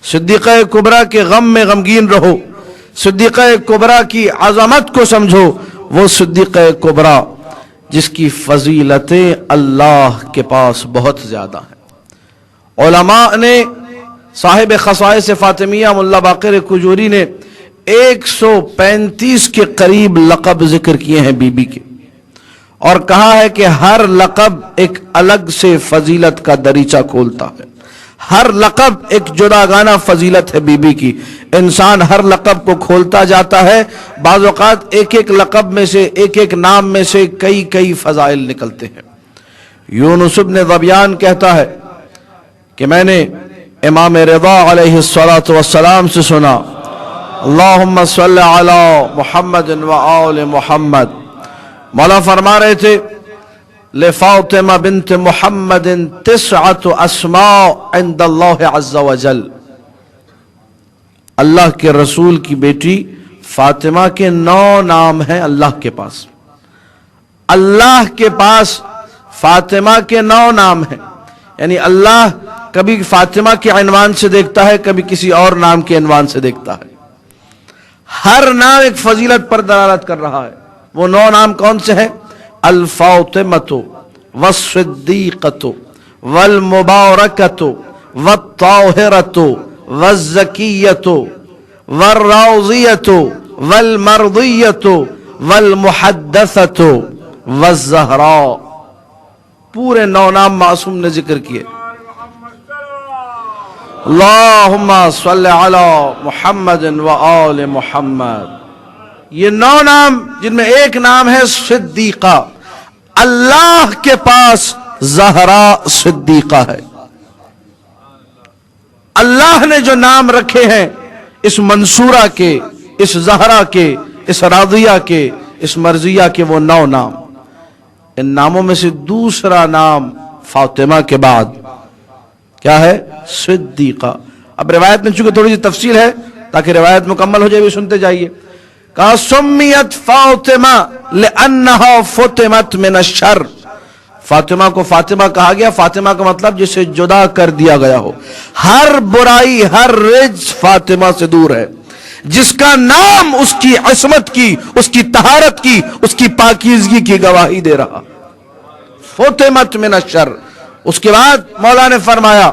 सिद्दीक़ा कुबरा के गम में गमगीन रहो, सिद्दीक़ा कुबरा की अज़मत को समझो। वो सिद्दीक़ा कुबरा जिसकी फजीलतें अल्लाह के पास बहुत ज़्यादा हैं। उलमा ने, साहिब खसाइस फातिमिया मुल्ला बाक़िर कुजूरी ने 135 के करीब लक़ब जिक्र किए हैं बीबी के, और कहा है कि हर लक़ब एक अलग से फजीलत का दरीचा खोलता है। हर लक़ब एक जुदागाना फजीलत है बीबी की। इंसान हर लक़ब को खोलता जाता है, बाज़ औक़ात एक एक लक़ब में से, एक एक नाम में से कई कई फ़ज़ाइल निकलते हैं। यूनुस इब्न ज़बियान कहता है कि मैंने इमाम रिज़ा अलैहिस्सलातु वस्सलाम से सुना, अल्लाहुम्मा सल्लि अला मुहम्मद व आले मुहम्मद। मौला फरमा रहे थे, ले फातिमा बिन्त मुहम्मदिन तिस्अतु अस्मा इंदल्लाह अज़्ज़ा व जल। अल्लाह के रसूल की बेटी फातिमा के 9 नाम हैं अल्लाह के पास। अल्लाह के पास फातिमा के 9 नाम हैं, यानी अल्लाह कभी फातिमा के इन्वान से देखता है, कभी किसी और नाम के इन्वान से देखता है। हर नाम एक फजीलत पर दलालत कर रहा है। वो 9 नाम कौन से हैं? अल फातिमतु वस्सिद्दीक़तु वल मुबारकतु वत्ताहिरतु वज़्ज़किय्यतु वर्राज़ियतु वल मर्दियतु वल मुहद्दसतु वज़्ज़हरा। पूरे 9 नाम मासूम ने जिक्र किए। अल्लाहुम्मा सल्लि अला मुहम्मद व आले मुहम्मद। ये 9 नाम जिनमें एक नाम है सिद्दीक़ा। अल्लाह के पास ज़हरा सिद्दीक़ा है। अल्लाह ने जो नाम रखे हैं इस मंसूरा के, इस ज़हरा के, इस राज़िया के, इस मर्जिया के, वो 9 नाम। इन नामों में से दूसरा नाम फातिमा के बाद क्या है? सिद्दीक़ा। अब रिवायत में चूंकि थोड़ी सी तफसील है, ताकि रिवायत मुकम्मल हो जाए, भी सुनते जाइए। कहा सुम्मियत फातिमा लिअन्नहा फुतिमत मिन अश्शर। फातिमा को फातिमा कहा गया, फातिमा का मतलब जिसे जुदा कर दिया गया हो। हर बुराई, हर रिज फातिमा से दूर है। जिसका नाम उसकी असमत की, उसकी तहारत की, उसकी पाकीज़गी की गवाही दे रहा। फुतिमत मिन अश्शर। उसके बाद मौला ने फरमाया,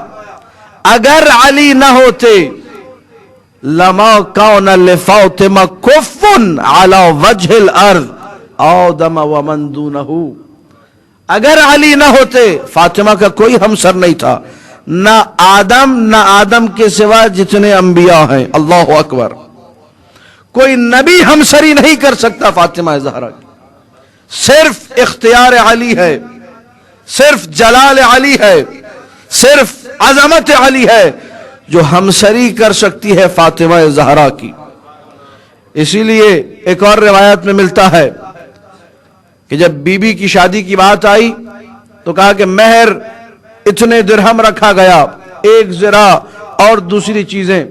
अगर अली न होते लमा कौन लिफातिमा कुफ़्फ़ुन अला वजहिल अर्ज़ आदम व मन दूनहु। अगर अली न होते, फातिमा का कोई हमसर नहीं था, ना आदम के सिवा जितने अंबिया हैं। अल्लाहु अकबर। कोई नबी हमसरी नहीं कर सकता फातिमा ज़हरा की। सिर्फ इख्तियार अली है, सिर्फ जलाल अली है, सिर्फ अज़मत अली है जो हमसरी कर सकती है फातिमा ज़हरा की। इसीलिए एक और रिवायत में मिलता है कि जब बीबी की शादी की बात आई तो कहा कि महर इतने दिरहम रखा गया, 1 ज़रा और दूसरी चीजें।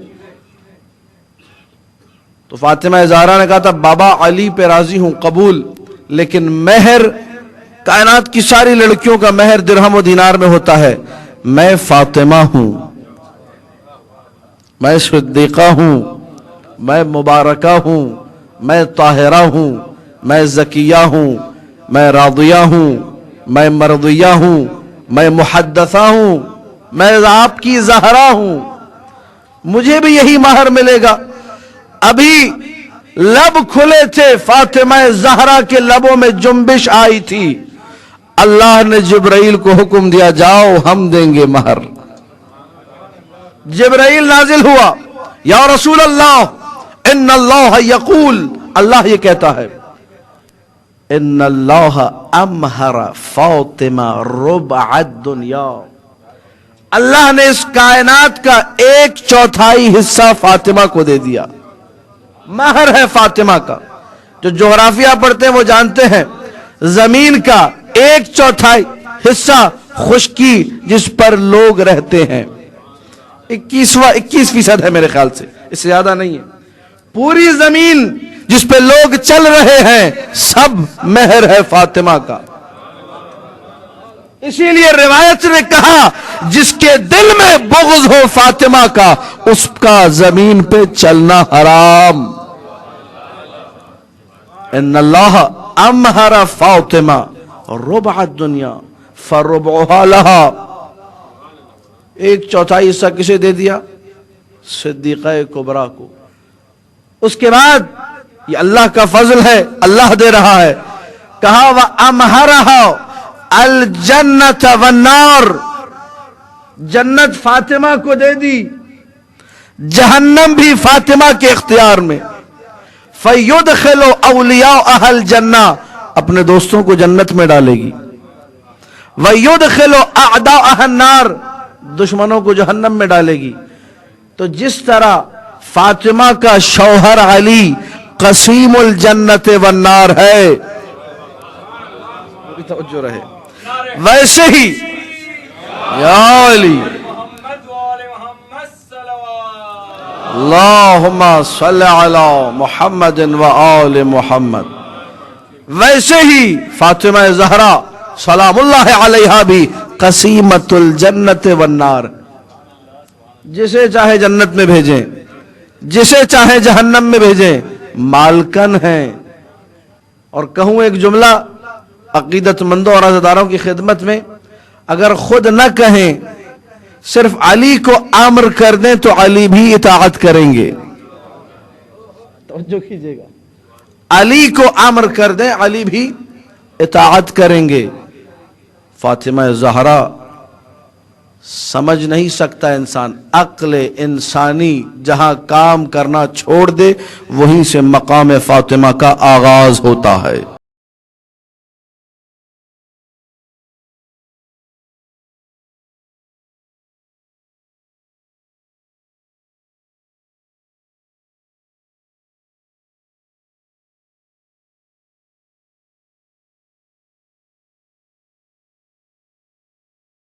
तो फातिमा ज़हरा ने कहा था, बाबा अली पे राजी हूं, कबूल, लेकिन महर कायनात की सारी लड़कियों का महर दिरहम और दीनार में होता है। मैं फातिमा हूं, मैं सिद्दीक़ा हूं, मैं मुबारका हूं, मैं ताहिरा हूं, मैं ज़किया हूं, मैं रादिया हूं, मैं मर्दिया हूं, मैं मुहद्दसा हूं, मैं आपकी ज़हरा हूं। मुझे भी यही महर मिलेगा। अभी लब खुले थे, फातिमा ज़हरा के लबों में जुम्बिश आई थी। अल्लाह ने जिब्राइल को हुक्म दिया, जाओ हम देंगे महर। जिब्राइल नाजिल हुआ, या रसूल अल्लाह इन्नल्लाह यक़ूल, अल्लाह ये कहता है, इन्नल्लाह अमहरा फातिमा रुबअद दुनिया। अल्लाह ने इस कायनात का 1/4 हिस्सा फातिमा को दे दिया। महर है फातिमा का। जो जोग्राफिया पढ़ते हैं वो जानते हैं, जमीन का 1/4 हिस्सा खुश्की जिस पर लोग रहते हैं, 21% है मेरे ख्याल से, इससे ज्यादा नहीं है। पूरी जमीन जिस पे लोग चल रहे हैं सब महर है फातिमा का। इसीलिए रिवायत ने कहा जिसके दिल में बुग़्ज़ हो फातिमा का उसका जमीन पे चलना हराम। इन्नल्लाह अमहरा फातिमा रुबअ दुनिया फरुबउहा लहा। एक चौथाई हिस्सा किसे दे दिया? सिद्दीक़ा कुबरा को। उसके बाद ये अल्लाह का फजल है, अल्लाह दे रहा है। कहा व अमहरहा अल जन्नत वन्नार, जन्नत फातिमा को दे दी, जहन्नम भी फातिमा के इख्तियार में। फयुदखिलु औलिया अहल जन्ना, अपने दोस्तों को जन्नत में डालेगी। वयुदखिलु अअदा अहन नार, दुश्मनों को जहन्नम में डालेगी। तो जिस तरह फातिमा का शौहर अली कसीमुल जन्नत वन्नार है, तवज्जो रहे, वैसे ही या अली अल्लाहुम्मा सल्लि अला मुहम्मद व आले मुहम्मद, वैसे ही फातिमा ज़हरा सलामुल्लाह अलैहा भी कसीमतुल जन्नत वन्नार। जिसे चाहे जन्नत में भेजें, जिसे चाहे जहन्नम में भेजें, मालकन हैं। और कहूं एक जुमला अकीदतमंदों और अज़ादारों की खिदमत में, अगर खुद न कहें, सिर्फ अली को आम्र कर दें तो अली भी इताअत करेंगे। तवज्जो कीजिएगा, अली को आम्र कर दें, अली भी इताअत करेंगे। फातिमा ज़हरा समझ नहीं सकता इंसान, अक्ल इंसानी जहां काम करना छोड़ दे वहीं से मकाम फातिमा का आगाज होता है।